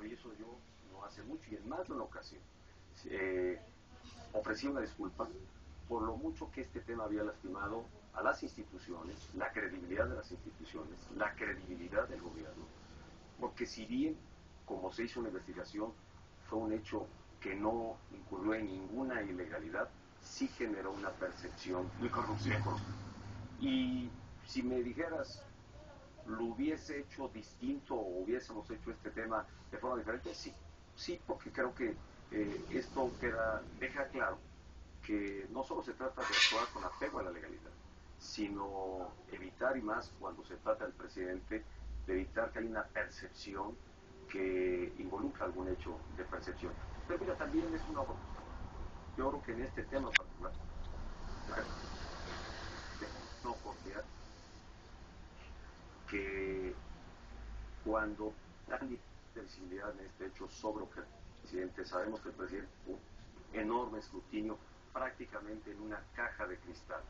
por eso yo no hace mucho y en más de una ocasión ofrecí una disculpa por lo mucho que este tema había lastimado a las instituciones, la credibilidad de las instituciones, la credibilidad del gobierno, porque si bien, como se hizo una investigación, fue un hecho que no incurrió en ninguna ilegalidad, sí generó una percepción de corrupción. Y si me dijeras, ¿lo hubiese hecho distinto o hubiésemos hecho este tema de forma diferente? Sí, sí, porque creo que esto deja claro que no solo se trata de actuar con apego a la legalidad, sino evitar, y más cuando se trata del presidente, de evitar que haya una percepción que involucra algún hecho de percepción. Pero mira, también es una oportunidad. Yo creo que en este tema en particular, es una oportunidad que cuando dan visibilidad en este hecho sobre el presidente, sabemos que el presidente tuvo un enorme escrutinio prácticamente en una caja de cristal.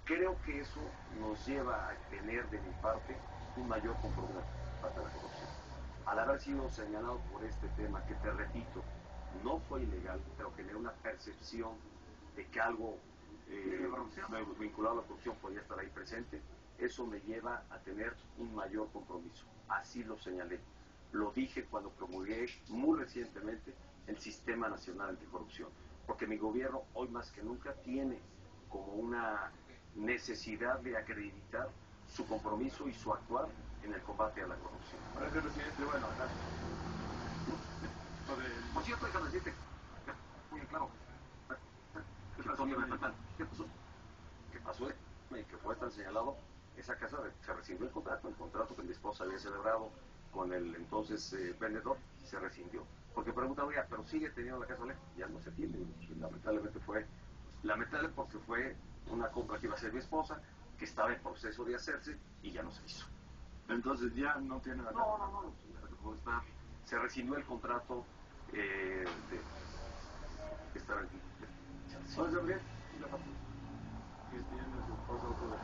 Creo que eso nos lleva a tener de mi parte un mayor compromiso para la corrupción. Al haber sido señalado por este tema, que te repito, no fue ilegal, pero generó una percepción de que algo vinculado a la corrupción podía estar ahí presente, eso me lleva a tener un mayor compromiso. Así lo señalé. Lo dije cuando promulgué muy recientemente el Sistema Nacional Anticorrupción, porque mi gobierno hoy más que nunca tiene como una necesidad de acreditar su compromiso y su actuar en el combate a la corrupción. Gracias, presidente. Bueno, gracias. Por cierto, déjame decirte, muy claro, ¿qué pasó? ¿Qué pasó? Y que fue tan señalado, esa casa se rescindió el contrato que mi esposa había celebrado con el entonces vendedor, se rescindió. Porque preguntan, oiga, pero sigue teniendo la casa lejos, ya no se tiene, y lamentablemente fue, lamentable porque fue una compra que iba a hacer mi esposa, que estaba en proceso de hacerse y ya no se hizo. Entonces ya no tiene la casa. No, se rescindió el contrato de estar aquí. ¿Puede ser bien? Que tiene su esposa otro de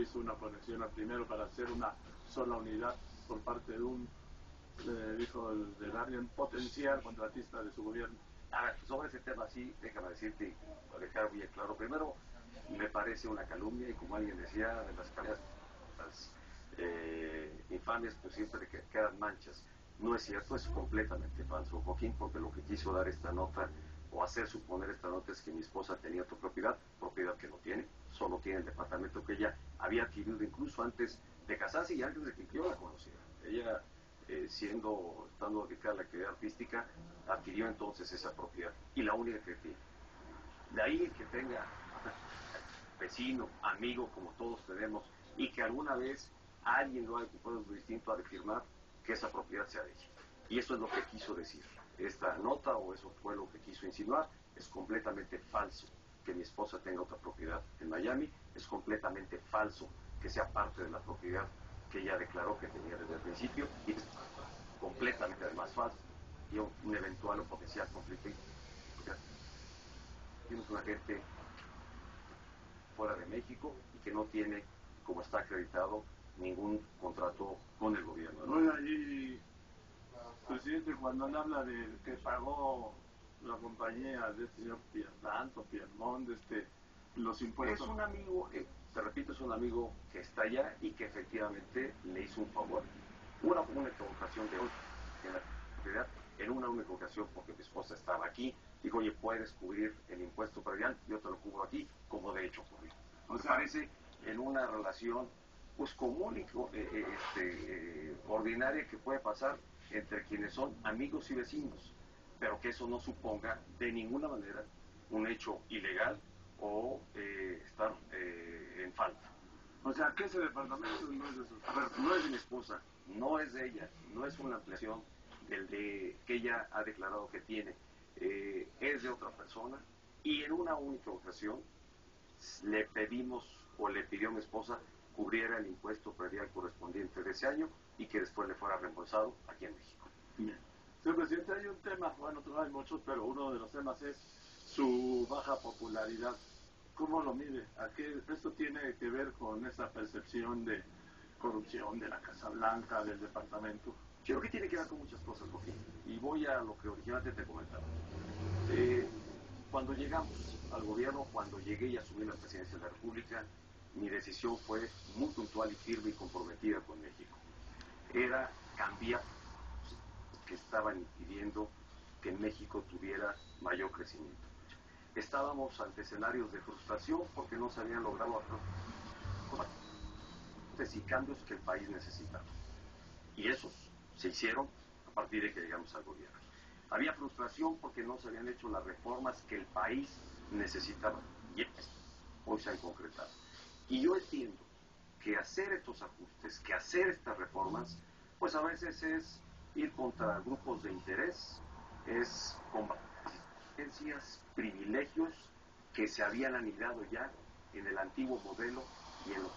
hizo una conexión al primero para hacer una sola unidad por parte de un, dijo el Guardian, potencial contratista de su gobierno. Sobre ese tema sí, déjame decirte, para dejar bien claro, primero me parece una calumnia y como alguien decía, de las tareas infames pues siempre quedan manchas. No es cierto, es completamente falso, Joaquín, porque lo que quiso dar esta nota o hacer suponer esta nota es que mi esposa tenía otra propiedad que no tiene, solo tiene el departamento que ella había adquirido incluso antes de casarse y antes de que yo la conociera. Ella, estando dedicada a la actividad artística, adquirió entonces esa propiedad y la única que tiene. De ahí que tenga vecino, amigo, como todos tenemos, y que alguna vez alguien lo haya ocupado distinto a afirmar que esa propiedad sea de ella. Y eso es lo que quiso decir. Esta nota, o eso fue lo que quiso insinuar, es completamente falso que mi esposa tenga otra propiedad en Miami, es completamente falso que sea parte de la propiedad que ella declaró que tenía desde el principio, y es completamente además falso, y un eventual o potencial conflicto. Tienes una gente fuera de México y que no tiene, como está acreditado, ningún contrato con el gobierno, ¿no? Oiga, y presidente, cuando él habla de que pagó la compañía de este señor Pierdanto, Piermont, los impuestos. Es un amigo, te repito, es un amigo que está allá y que efectivamente le hizo un favor. Una única ocasión de hoy, en una única ocasión, porque mi esposa estaba aquí, dijo, oye, puedes cubrir el impuesto predial, yo te lo cubro aquí, como de hecho ocurrió. O sea, parece en una relación pues común y ordinaria que puede pasar entre quienes son amigos y vecinos, pero que eso no suponga de ninguna manera un hecho ilegal o estar en falta. O sea, que ese departamento no es de sus... A ver, no es de mi esposa, no es de ella, no es una ampliación del de que ella ha declarado que tiene, es de otra persona, y en una única ocasión le pedimos o le pidió a mi esposa cubriera el impuesto predial correspondiente de ese año y que después le fuera reembolsado aquí en México. Bien. Señor presidente, hay un tema, bueno, hay muchos, pero uno de los temas es su baja popularidad. ¿Cómo lo mide? ¿A qué esto tiene que ver con esa percepción de corrupción de la Casa Blanca, del departamento. Yo creo que tiene que ver con muchas cosas, Joaquín. Y voy a lo que originalmente te comentaba. Cuando llegamos al gobierno, cuando llegué y asumí la presidencia de la República, mi decisión fue muy puntual y firme y comprometida con México. Era cambiar que estaban impidiendo que México tuviera mayor crecimiento. Estábamos ante escenarios de frustración porque no se habían logrado y cambios que el país necesitaba. Y esos se hicieron a partir de que llegamos al gobierno. Había frustración porque no se habían hecho las reformas que el país necesitaba. Y hoy se han concretado. Y yo entiendo que hacer estos ajustes, que hacer estas reformas, pues a veces es ir contra grupos de interés, es competencias, privilegios que se habían anidado ya en el antiguo modelo y en los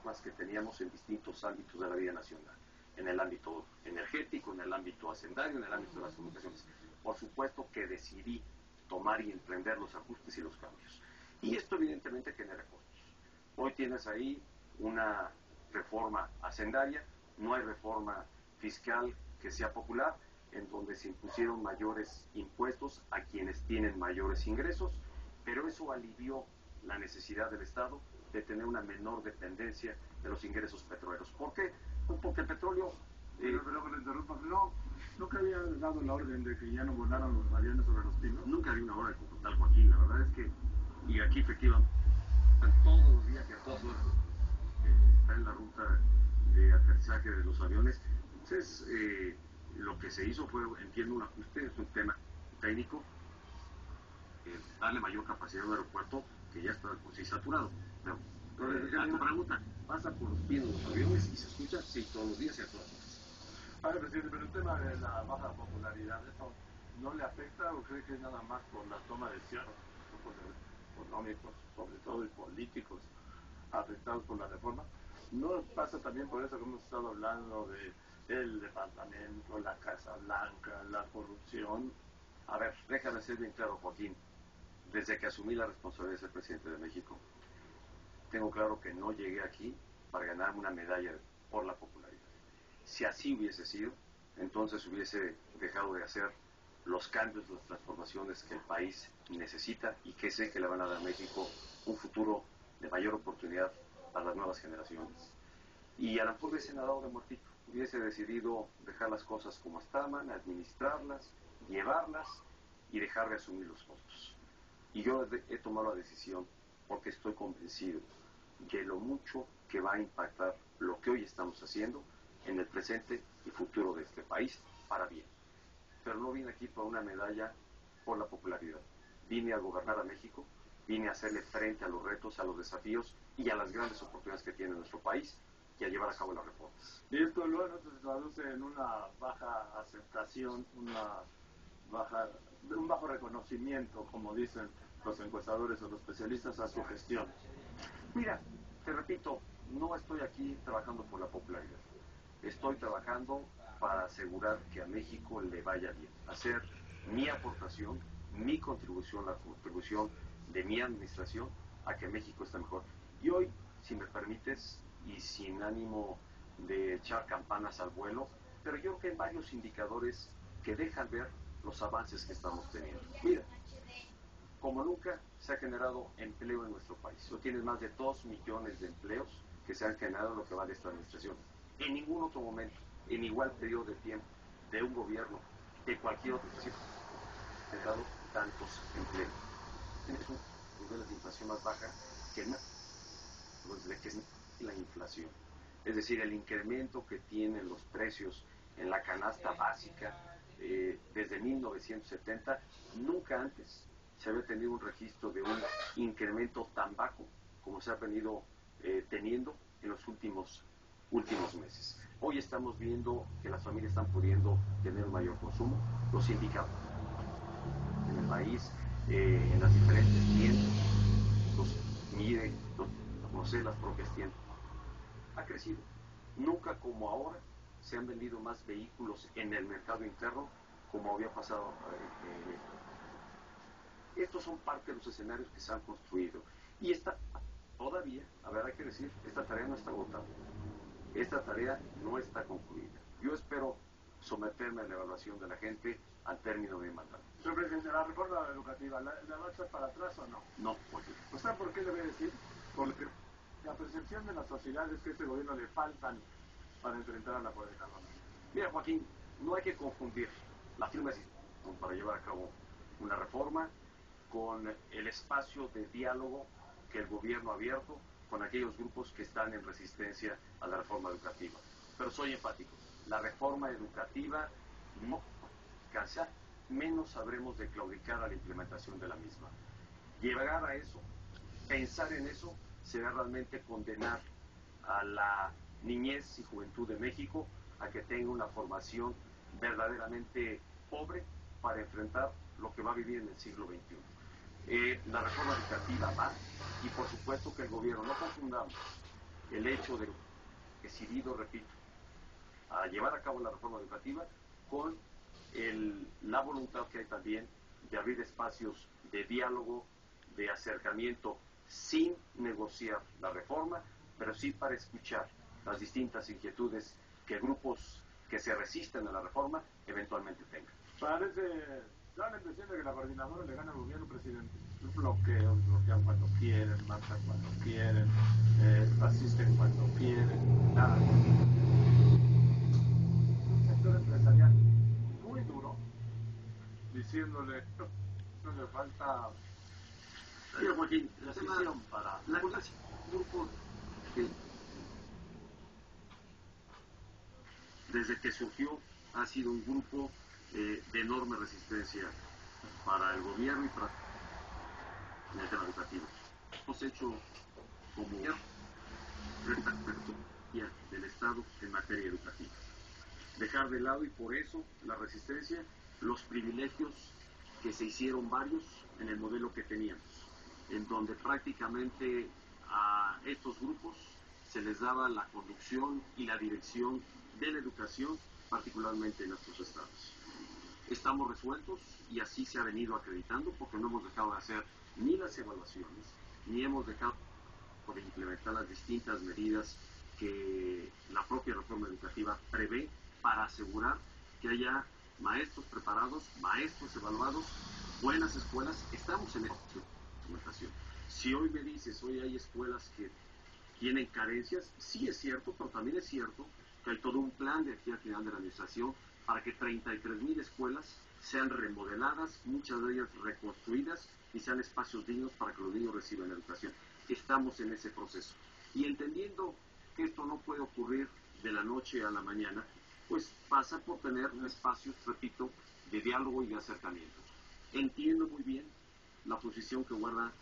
más que teníamos en distintos ámbitos de la vida nacional, en el ámbito energético, en el ámbito hacendario, en el ámbito de las comunicaciones. Por supuesto que decidí tomar y emprender los ajustes y los cambios. Y esto evidentemente genera costos. Hoy tienes ahí una reforma hacendaria, no hay reforma fiscal que sea popular, en donde se impusieron mayores impuestos a quienes tienen mayores ingresos, pero eso alivió la necesidad del Estado de tener una menor dependencia de los ingresos petroleros. ¿Por qué? Pues porque el petróleo... Pero que le interrumpa, ¿nunca había dado la orden de que ya no volaran los aviones sobre los pinos? Nunca había una orden como tal, Joaquín. La verdad es que, y aquí efectivamente, todos los días que a todas horas está en la ruta de aterrizaje de los aviones, entonces lo que se hizo fue, entiendo, un ajuste, es un tema técnico, darle mayor capacidad a un aeropuerto que ya está por sí saturado. Pero a tu pregunta, pasa por los pinos de los aviones y se escucha, sí, todos los días y a todas horas. A ver, presidente, pero el tema de la baja popularidad, ¿eso no le afecta o cree que es nada más por la toma de decisiones, grupos económicos, sobre todo y políticos, afectados por la reforma? ¿No pasa también por eso que hemos estado hablando de el departamento, la Casa Blanca, la corrupción? A ver, déjame ser bien claro, Joaquín. Desde que asumí la responsabilidad de ser presidente de México, tengo claro que no llegué aquí para ganar una medalla por la popularidad. Si así hubiese sido, entonces hubiese dejado de hacer los cambios, las transformaciones que el país necesita y que sé que le van a dar a México un futuro de mayor oportunidad a las nuevas generaciones. Y a lo mejor hubiese nadado de muertito, hubiese decidido dejar las cosas como estaban, administrarlas, llevarlas y dejar de asumir los costos. Y yo he tomado la decisión porque estoy convencido de lo mucho que va a impactar lo que hoy estamos haciendo en el presente y futuro de este país para bien. Pero no vine aquí por una medalla por la popularidad. Vine a gobernar a México, vine a hacerle frente a los retos, a los desafíos y a las grandes oportunidades que tiene nuestro país y a llevar a cabo las reformas. Y esto luego se traduce en una baja aceptación, un bajo reconocimiento, como dicen los encuestadores o los especialistas, a su gestión. Mira, te repito, no estoy aquí trabajando por la popularidad. Estoy trabajando para asegurar que a México le vaya bien, hacer mi aportación, mi contribución, la contribución de mi administración a que México esté mejor. Y hoy, si me permites, y sin ánimo de echar campanas al vuelo, pero yo creo que hay varios indicadores que dejan ver los avances que estamos teniendo. Mira, como nunca se ha generado empleo en nuestro país. Hoy tienes más de 2 millones de empleos que se han generado en lo que va de esta administración. En ningún otro momento, en igual periodo de tiempo, de un gobierno, de cualquier otro administración, ha generado tantos empleos. Tienes un nivel de inflación más baja que desde que es la inflación. Es decir, el incremento que tienen los precios en la canasta básica desde 1970, nunca antes se había tenido un registro de un incremento tan bajo como se ha venido teniendo en los últimos meses. Hoy estamos viendo que las familias están pudiendo tener un mayor consumo, los indicadores en el país, en las diferentes tiendas, conocer las propias tiendas, ha crecido. Nunca como ahora se han vendido más vehículos en el mercado interno como había pasado. Estos son parte de los escenarios que se han construido. Y esta todavía, a ver, hay que decir, esta tarea no está agotada. esta tarea no está concluida. Yo espero someterme a la evaluación de la gente al término de mi mandato. Señor presidente, la reforma educativa, ¿la va a echar para atrás o no? No, porque ¿Usted por qué le voy a decir? Porque la percepción de la sociedad es que a este gobierno le faltan para enfrentar a la pobreza. mira, Joaquín, no hay que confundir la firma de decisión para llevar a cabo una reforma con el espacio de diálogo que el gobierno ha abierto con aquellos grupos que están en resistencia a la reforma educativa. Pero soy enfático, la reforma educativa no alcanza, menos sabremos de claudicar a la implementación de la misma. Llegar a eso, pensar en eso, será realmente condenar a la niñez y juventud de México a que tenga una formación verdaderamente pobre para enfrentar lo que va a vivir en el siglo XXI. La reforma educativa va, y por supuesto que el gobierno, no confundamos el hecho de decidido, repito, a llevar a cabo la reforma educativa con la voluntad que hay también de abrir espacios de diálogo, de acercamiento, sin negociar la reforma, pero sí para escuchar las distintas inquietudes que grupos que se resisten a la reforma eventualmente tengan. Da la impresión de que la coordinadora le gana al gobierno, presidente. Bloquean cuando quieren, marchan cuando quieren, asisten cuando quieren, nada. Un sector empresarial muy duro, diciéndole no le falta Joaquín, decisión para la grupo que desde que surgió ha sido un grupo de enorme resistencia para el gobierno y para el tema educativo. Hemos hecho como del Estado en materia educativa. Dejar de lado, y por eso la resistencia, los privilegios que se hicieron varios en el modelo que teníamos, en donde prácticamente a estos grupos se les daba la conducción y la dirección de la educación, particularmente en nuestros estados. Estamos resueltos y así se ha venido acreditando, porque no hemos dejado de hacer ni las evaluaciones, ni hemos dejado de implementar las distintas medidas que la propia reforma educativa prevé para asegurar que haya maestros preparados, maestros evaluados, buenas escuelas. Estamos en esta implementación. Si hoy me dices, hoy hay escuelas que tienen carencias, sí es cierto, pero también es cierto que hay todo un plan de aquí al final de la administración para que 33,000 escuelas sean remodeladas, muchas de ellas reconstruidas y sean espacios dignos para que los niños reciban educación. Estamos en ese proceso. Y entendiendo que esto no puede ocurrir de la noche a la mañana, pues pasa por tener espacios, repito, de diálogo y de acercamiento. Entiendo muy bien la posición que guarda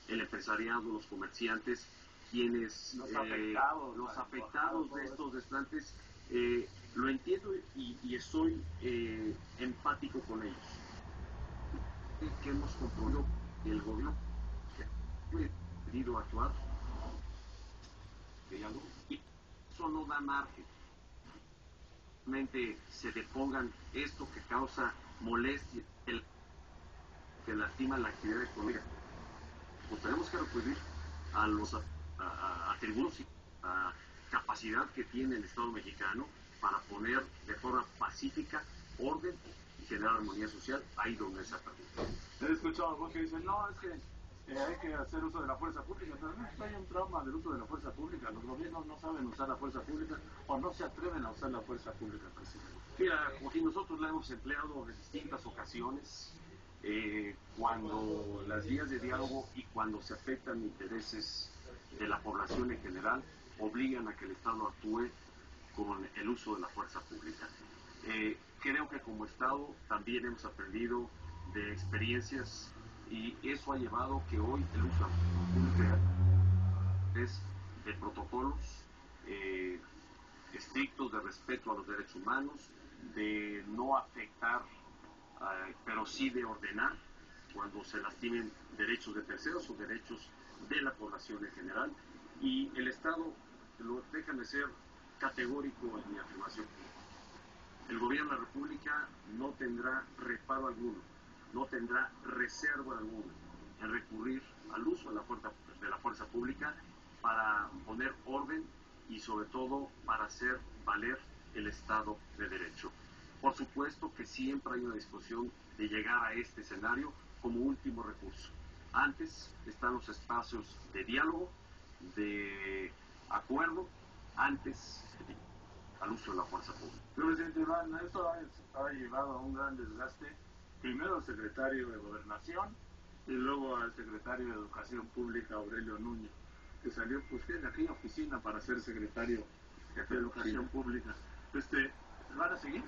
el empresariado, los comerciantes, quienes los afectados de estos desplantes, lo entiendo y estoy empático con ellos. Que hemos comprobado que el gobierno ha decidido actuar y eso no da margen. Realmente se depongan esto que causa molestia, que lastima la actividad económica. Pues tenemos que recurrir a los atributos y a capacidad que tiene el Estado mexicano para poner de forma pacífica orden y generar armonía social ahí donde se ha perdido. He escuchado a vos que dicen, no, es que hay que hacer uso de la fuerza pública, pero no hay un trauma del uso de la fuerza pública. Los gobiernos no saben usar la fuerza pública o no se atreven a usar la fuerza pública, presidente. Mira, Joaquín, nosotros la hemos empleado en distintas ocasiones, cuando las vías de diálogo y cuando se afectan intereses de la población en general, obligan a que el Estado actúe con el uso de la fuerza pública. Creo que como Estado también hemos aprendido de experiencias y eso ha llevado que hoy el uso de la fuerza pública es de protocolos estrictos de respeto a los derechos humanos, de no afectar, pero sí de ordenar cuando se lastimen derechos de terceros o derechos de la población en general. Y el Estado, déjame ser categórico en mi afirmación, el gobierno de la República no tendrá reparo alguno, no tendrá reserva alguna en recurrir al uso de la fuerza pública para poner orden y sobre todo para hacer valer el Estado de Derecho. Por supuesto que siempre hay una disposición de llegar a este escenario como último recurso. Antes están los espacios de diálogo, de acuerdo, antes al uso de la fuerza pública. Presidente Iván, esto ha llevado a un gran desgaste, primero al secretario de Gobernación y luego al secretario de Educación Pública, Aurelio Nuño, que salió pues de aquella oficina para ser secretario de Educación Pública. ¿Van a seguir?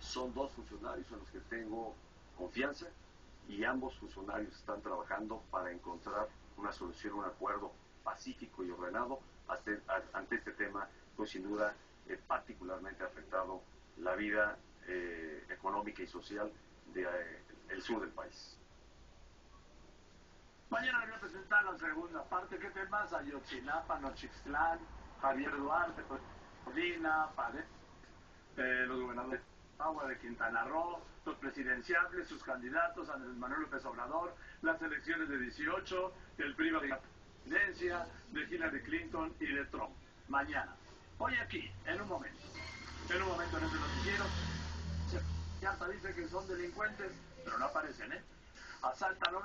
Son dos funcionarios en los que tengo confianza y ambos funcionarios están trabajando para encontrar una solución, un acuerdo pacífico y ordenado ante este tema, pues sin duda particularmente afectado la vida económica y social del sur del país. Mañana voy a presentar la segunda parte. ¿Qué temas? Ayotzinapa, Nochixtlán, Javier Duarte, Colina, los gobernadores de Agua de Quintana Roo, los presidenciables, sus candidatos, Andrés Manuel López Obrador, las elecciones de 18, el PRI de la presidencia, de Hillary Clinton y de Trump. Mañana. Hoy aquí, en un momento en este noticiero. Ya hasta dice que son delincuentes, pero no aparecen, asaltan a una